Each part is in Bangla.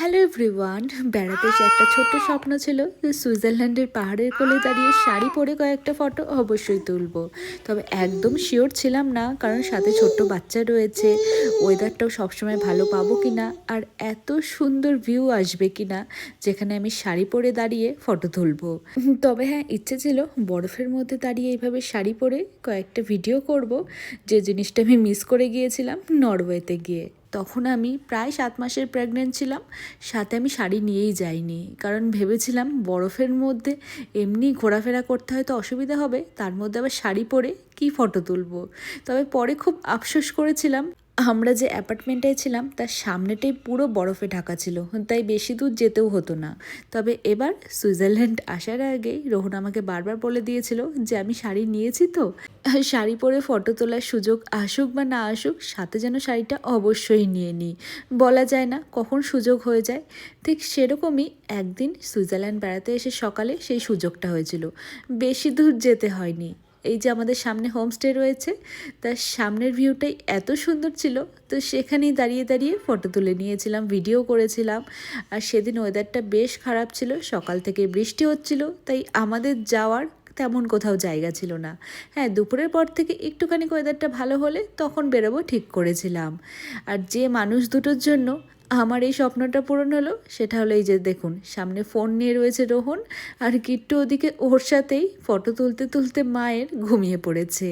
Hello everyone. বেড়াতে এসে একটা ছোট্ট স্বপ্ন ছিল যে সুইজারল্যান্ডের পাহাড়ের কোলে দাঁড়িয়ে শাড়ি পরে কয়েকটা ফটো অবশ্যই তুলবো। তবে একদম শিওর ছিলাম না, কারণ সাথে ছোট্ট বাচ্চা রয়েছে, ওয়েদারটাও সবসময় ভালো পাবো কি না, আর এত সুন্দর ভিউ আসবে কি না যেখানে আমি শাড়ি পরে দাঁড়িয়ে ফটো তুলবো। তবে হ্যাঁ, ইচ্ছে ছিল বরফের মধ্যে দাঁড়িয়ে এইভাবে শাড়ি পরে কয়েকটা ভিডিও করব, যে জিনিসটা আমি মিস করে গিয়েছিলাম নরওয়েতে গিয়ে। তখন আমি প্রায় 7 মাসের প্রেগনেন্ট ছিলাম। সাথে আমি শাড়ি নিয়েই যাইনি, কারণ ভেবেছিলাম বরফের মধ্যে এমনি ঘোরাফেরা করতে হয়তো অসুবিধা হবে, তার মধ্যে আবার শাড়ি পরে কী ফটো তুলবো। তবে পরে খুব আফসোস করেছিলাম, আমরা যে অ্যাপার্টমেন্টে ছিলাম তার সামনেটাই পুরো বরফে ঢাকা ছিল, তাই বেশি দূর যেতেও হতো না। তবে এবার সুইজারল্যান্ড আসার আগেই রোহন আমাকে বারবার বলে দিয়েছিল যে আমি শাড়ি নিয়েছি তো, শাড়ি পরে ফটো তোলার সুযোগ আসুক বা না আসুক, সাথে যেন শাড়িটা অবশ্যই নিয়ে নিই। বলা যায় না কখন সুযোগ হয়ে যায়। ঠিক সেরকমই একদিন সুইজারল্যান্ড বেড়াতে এসে সকালে সেই সুযোগটা হয়েছিল। বেশি দূর যেতে হয়নি, এই যে আমাদের সামনে হোমস্টে রয়েছে, তার সামনের ভিউটাই এত সুন্দর ছিল, তো সেখানেই দাঁড়িয়ে দাঁড়িয়ে ফটো তুলে নিয়েছিলাম, ভিডিও করেছিলাম। আর সেদিন ওয়েদারটা বেশ খারাপ ছিল, সকাল থেকে বৃষ্টি হচ্ছিল, তাই আমাদের যাওয়ার তেমন কোথাও জায়গা ছিল না। হ্যাঁ, দুপুরের পর থেকে একটুখানি ওয়েদারটা ভালো হলে তখন বেরোবো ঠিক করেছিলাম। আর যে মানুষ দুটোর জন্য আমার এই স্বপ্নটা পূরণ হলো সেটা হলো এই যে দেখুন, সামনে ফোন নিয়ে রয়েছে রোহন, আর কিট্টু ওদিকে ওর সাথেই ফটো তুলতে তুলতে মায়ের ঘুমিয়ে পড়েছে।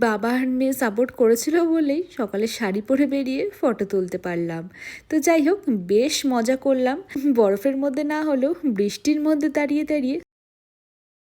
বাবা আর মেয়ে সাপোর্ট করেছিল বলেই সকালে শাড়ি পরে বেরিয়ে ফটো তুলতে পারলাম। তো যাই হোক, বেশ মজা করলাম, বরফের মধ্যে না হলেও বৃষ্টির মধ্যে দাঁড়িয়ে দাঁড়িয়ে